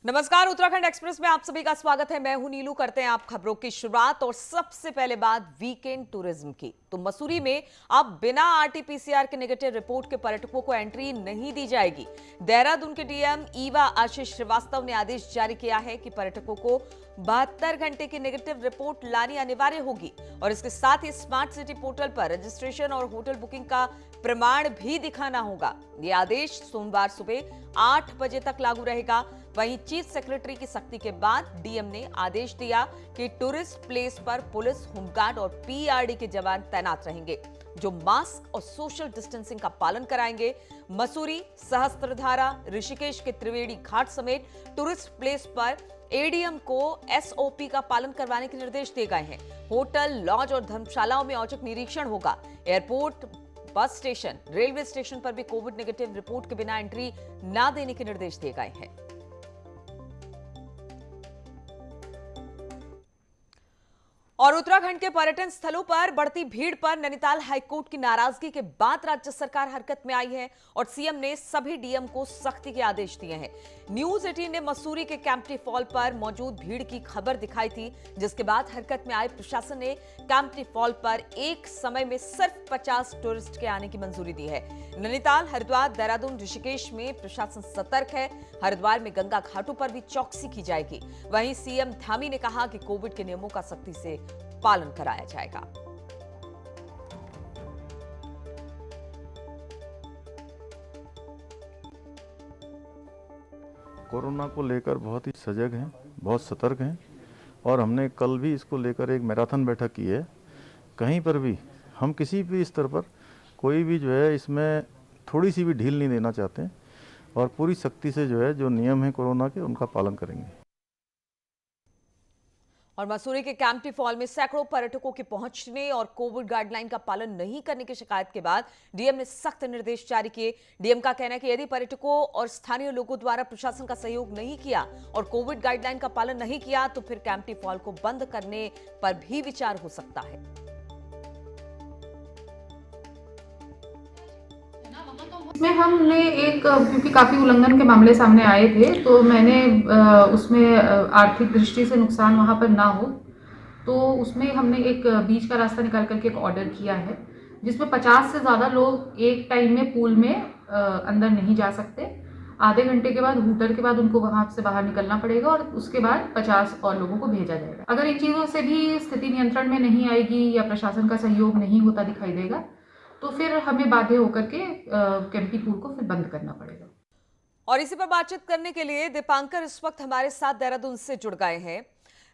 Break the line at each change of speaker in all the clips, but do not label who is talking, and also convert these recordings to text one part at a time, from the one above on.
नमस्कार, उत्तराखंड एक्सप्रेस में आप सभी का स्वागत है। मैं हूं नीलू। करते हैं आप खबरों की शुरुआत और सबसे पहले बात वीकेंड टूरिज्म की। तो मसूरी में अब बिना आरटीपीसीआर के नेगेटिव रिपोर्ट के पर्यटकों को एंट्री नहीं दी जाएगी। देहरादून के डीएम ईवा आशीष श्रीवास्तव ने आदेश जारी किया है कि पर्यटकों को 72 घंटे की नेगेटिव रिपोर्ट लानी अनिवार्य होगी और इसके साथ ही स्मार्ट सिटी पोर्टल पर रजिस्ट्रेशन और होटल बुकिंग का प्रमाण भी दिखाना होगा। ये आदेश सोमवार सुबह 8 बजे तक लागू रहेगा। वहीं चीफ सेक्रेटरी की सख्ती के बाद डीएम ने आदेश दिया कि टूरिस्ट प्लेस पर पुलिस, होमगार्ड और पीआरडी के जवान तैनात रहेंगे जो मास्क और सोशल डिस्टेंसिंग का पालन कराएंगे। मसूरी, सहस्त्रधारा, ऋषिकेश के त्रिवेणी घाट समेत टूरिस्ट प्लेस पर एडीएम को एसओपी का पालन करवाने के निर्देश दिए गए हैं। होटल, लॉज और धर्मशालाओं में औचक निरीक्षण होगा। Airport, bus station, railway station पर भी कोविड नेगेटिव रिपोर्ट के बिना एंट्री न देने के निर्देश दिए गए हैं। और उत्तराखंड के पर्यटन स्थलों पर बढ़ती भीड़ पर नैनीताल हाईकोर्ट की नाराजगी के बाद राज्य सरकार हरकत में आई है और सीएम ने सभी डीएम को सख्ती के आदेश दिए हैं। न्यूज 18 ने मसूरी के कैंपटी फॉल पर मौजूद भीड़ की खबर दिखाई थी, जिसके बाद हरकत में आए प्रशासन ने कैंपटी फॉल पर एक समय में सिर्फ 50 टूरिस्ट के आने की मंजूरी दी है। नैनीताल, हरिद्वार, देहरादून, ऋषिकेश में प्रशासन सतर्क है। हरिद्वार में गंगा घाटों पर भी चौकसी की जाएगी। वहीं सीएम धामी ने कहा कि कोविड के नियमों का सख्ती से पालन कराया जाएगा।
कोरोना को लेकर बहुत ही सजग हैं, बहुत सतर्क हैं और हमने कल भी इसको लेकर एक मैराथन बैठक की है। कहीं पर भी हम किसी भी स्तर पर कोई भी जो है इसमें थोड़ी सी भी ढील नहीं देना चाहते और पूरी सख्ती से जो है जो नियम है कोरोना के उनका पालन करेंगे।
और मसूरी के कैंपटी फॉल में सैकड़ों पर्यटकों के पहुंचने और कोविड गाइडलाइन का पालन नहीं करने की शिकायत के बाद डीएम ने सख्त निर्देश जारी किए। डीएम का कहना है कि यदि पर्यटकों और स्थानीय लोगों द्वारा प्रशासन का सहयोग नहीं किया और कोविड गाइडलाइन का पालन नहीं किया तो फिर कैंपटी फॉल को बंद करने पर भी विचार हो सकता है।
इसमें हमने क्योंकि काफ़ी उल्लंघन के मामले सामने आए थे तो मैंने उसमें आर्थिक दृष्टि से नुकसान वहाँ पर ना हो तो उसमें हमने एक बीच का रास्ता निकाल करके एक ऑर्डर किया है जिसमें 50 से ज़्यादा लोग एक टाइम में पूल में अंदर नहीं जा सकते। आधे घंटे के बाद, हूटर के बाद उनको वहाँ से बाहर निकलना पड़ेगा और उसके बाद 50 और लोगों को भेजा जाएगा। अगर इन चीज़ों से भी स्थिति नियंत्रण में नहीं आएगी या प्रशासन का सहयोग नहीं होता दिखाई देगा तो फिर हमें बाध्य होकर के कैंपटी पूल को फिर बंद करना पड़ेगा।
और इसी पर बातचीत करने के लिए दीपांकर इस वक्त हमारे साथ देहरादून से जुड़ गए हैं।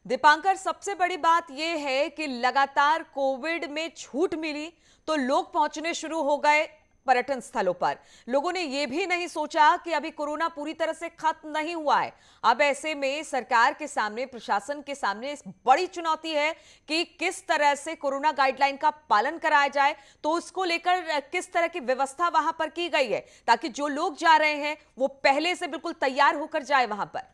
दीपांकर, सबसे बड़ी बात यह है कि लगातार कोविड में छूट मिली तो लोग पहुंचने शुरू हो गए पर्यटन स्थलों पर। लोगों ने यह भी नहीं सोचा कि अभी कोरोना पूरी तरह से खत्म नहीं हुआ है। अब ऐसे में सरकार के सामने, प्रशासन के सामने बड़ी चुनौती है कि किस तरह से कोरोना गाइडलाइन का पालन कराया जाए। तो उसको लेकर किस तरह की व्यवस्था वहां पर की गई है ताकि जो लोग जा रहे हैं वो पहले से बिल्कुल तैयार होकर जाए वहां पर।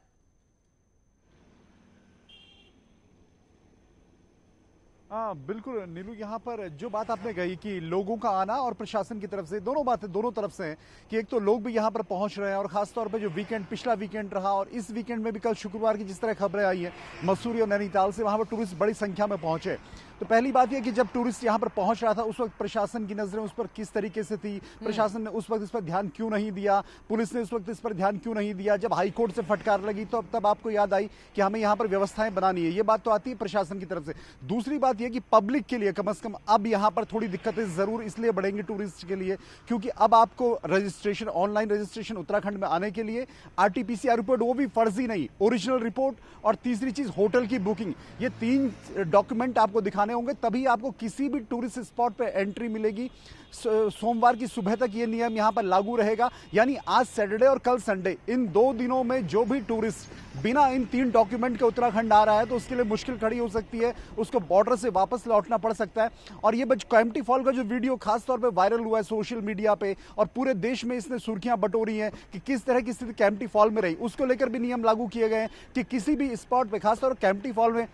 हाँ बिल्कुल नीलू, यहाँ पर जो बात आपने कही कि लोगों का आना और प्रशासन की तरफ से दोनों बातें दोनों तरफ से हैं कि एक तो लोग भी यहाँ पर पहुँच रहे हैं और खासतौर पे जो वीकेंड, पिछला वीकेंड रहा और इस वीकेंड में भी कल शुक्रवार की जिस तरह खबरें आई हैं मसूरी और नैनीताल से, वहाँ पर टूरिस्ट बड़ी संख्या में पहुँचे। तो पहली बात यह कि जब टूरिस्ट यहाँ पर पहुंच रहा था उस वक्त प्रशासन की नजरें उस पर किस तरीके से थी, प्रशासन ने उस वक्त इस पर ध्यान क्यों नहीं दिया, पुलिस ने उस वक्त इस पर ध्यान क्यों नहीं दिया। जब हाईकोर्ट से फटकार लगी तो तब आपको याद आई कि हमें यहाँ पर व्यवस्थाएं बनानी है। ये बात तो आती है प्रशासन की तरफ से। दूसरी बात यह कि पब्लिक के लिए कम से कम अब यहाँ पर थोड़ी दिक्कतें जरूर इसलिए बढ़ेंगी टूरिस्ट के लिए क्योंकि अब आपको रजिस्ट्रेशन, ऑनलाइन रजिस्ट्रेशन उत्तराखंड में आने के लिए आरटीपीसीआर रिपोर्ट, वो भी फर्जी नहीं, ओरिजिनल रिपोर्ट, और तीसरी चीज होटल की बुकिंग, ये 3 डॉक्यूमेंट आपको दिखाने होंगे तभी आपको किसी भी टूरिस्ट स्पॉट पे एंट्री मिलेगी। सोमवार की सुबह तक ये नियम यहाँ पर लागू रहेगा, यानी आज सैटरडे और कल संडे, इन 2 दिनों में जो भी टूरिस्ट बिना इन 3 डॉक्यूमेंट के उत्तराखंड आ रहा है तो उसके लिए मुश्किल खड़ी हो सकती है, उसको बॉर्डर से वापस लौटना पड़ सकता है। और ये कैंपटी फॉल का जो वीडियो खासतौर पे वायरल हुआ है सोशल मीडिया पे और पूरे देश में इसने सुर्खियां बटोरी हैं कि किस तरह की स्थिति कैंपटी फॉल में रही, उसको लेकर भी नियम लागू किए गए हैं कि किसी भी स्पॉट पे, खासतौर कैंपटी फॉल में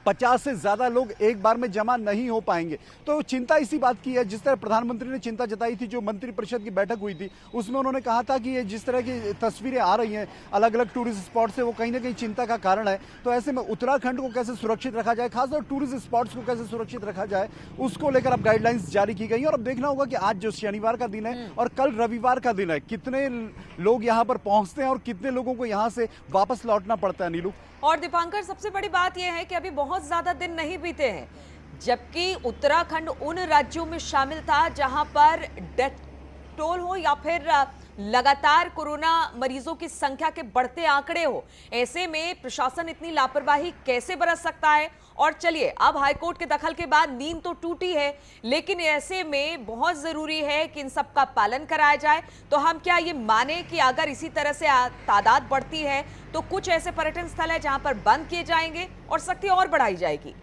50 से ज्यादा लोग एक बार में जमा नहीं हो पाएंगे। तो चिंता इसी बात की है, जिस तरह प्रधानमंत्री ने चिंता जताई थी, जो मंत्रिपरिषद की बैठक हुई थी उसमें उन्होंने कहा था कि ये जिस तरह की तस्वीरें आ रही हैं अलग अलग टूरिस्ट स्पॉट से, वो कहीं ना कहीं चिंता का कारण है। तो ऐसे में उत्तराखंड को कैसे सुरक्षित रखा जाए, खासतौर टूरिस्ट स्पॉट्स को कैसे सुरक्षित रखा जाए, उसको लेकर अब गाइडलाइंस जारी की गई। और अब देखना होगा कि आज जो शनिवार का दिन है और कल रविवार का दिन है, कितने लोग यहाँ पर पहुंचते हैं और कितने लोगों को यहाँ से वापस लौटना पड़ता है। नीलू
और दीपांकर, सबसे बड़ी बात यह है कि अभी बहुत ज्यादा दिन नहीं बीते हैं, जबकि उत्तराखंड उन राज्यों में शामिल था जहां पर डेथ टोल हो या फिर लगातार कोरोना मरीजों की संख्या के बढ़ते आंकड़े हो। ऐसे में प्रशासन इतनी लापरवाही कैसे बरत सकता है? और चलिए, अब हाईकोर्ट के दखल के बाद नींद तो टूटी है, लेकिन ऐसे में बहुत जरूरी है कि इन सब का पालन कराया जाए। तो हम क्या ये माने कि अगर इसी तरह से तादाद बढ़ती है तो कुछ ऐसे पर्यटन स्थल है जहां पर बंद किए जाएंगे और सख्ती और बढ़ाई जाएगी?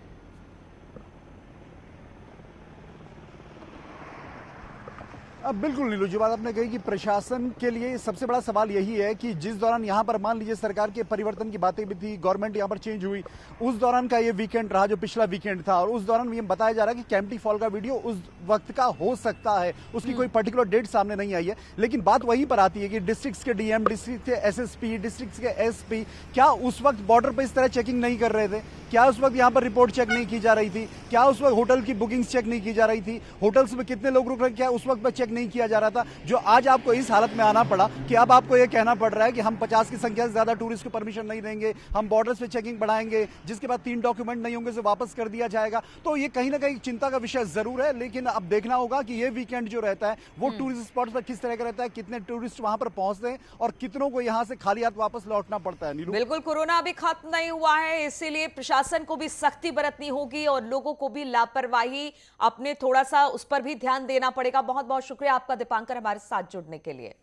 अब बिल्कुल नीलू, जो बात आपने कही कि प्रशासन के लिए सबसे बड़ा सवाल यही है कि जिस दौरान यहाँ पर मान लीजिए सरकार के परिवर्तन की बातें भी थी, गवर्नमेंट यहाँ पर चेंज हुई, उस दौरान का ये वीकेंड रहा जो पिछला वीकेंड था, और उस दौरान ये बताया जा रहा है कि कैंपटी फॉल का वीडियो उस वक्त का हो सकता है, उसकी कोई पर्टिकुलर डेट सामने नहीं आई है। लेकिन बात वहीं पर आती है कि डिस्ट्रिक्ट के डीएम, डिस्ट्रिक्ट के एसएसपी, डिस्ट्रिक्ट के एसपी क्या उस वक्त बॉर्डर पर इस तरह चेकिंग नहीं कर रहे थे? क्या उस वक्त यहाँ पर रिपोर्ट चेक नहीं की जा रही थी? क्या उस वक्त होटल की बुकिंग्स चेक नहीं की जा रही थी? होटल्स में कितने लोग रुक रहे, क्या उस वक्त पर चेक नहीं किया जा रहा था? जो आज आपको इस हालत में आना पड़ा कि अब आपको यह कहना पड़ रहा है कि हम 50 की संख्या से ज्यादा टूरिस्ट को परमिशन नहीं देंगे, हम बॉर्डर्स पे चेकिंग बढ़ाएंगे, जिसके बाद 3 डॉक्यूमेंट नहीं होंगे तो वापस कर दिया जाएगा। तो ये कहीं ना कहीं चिंता का विषय जरूर है। लेकिन अब देखना होगा कि ये वीकेंड जो रहता है वो टूरिस्ट स्पॉट पर किस तरह का रहता है, कितने टूरिस्ट वहां पर पहुंचते हैं और कितनों को यहां से खाली हाथ वापस लौटना पड़ता है। नीलू,
बिल्कुल, कोरोना अभी खत्म नहीं हुआ है, इसीलिए प्रशासन को भी सख्ती बरतनी होगी और लोगों को भी लापरवाही अपने थोड़ा सा उस पर भी ध्यान देना पड़ेगा। बहुत बहुत शुक्रिया आपका दीपांकर, हमारे साथ जुड़ने के लिए।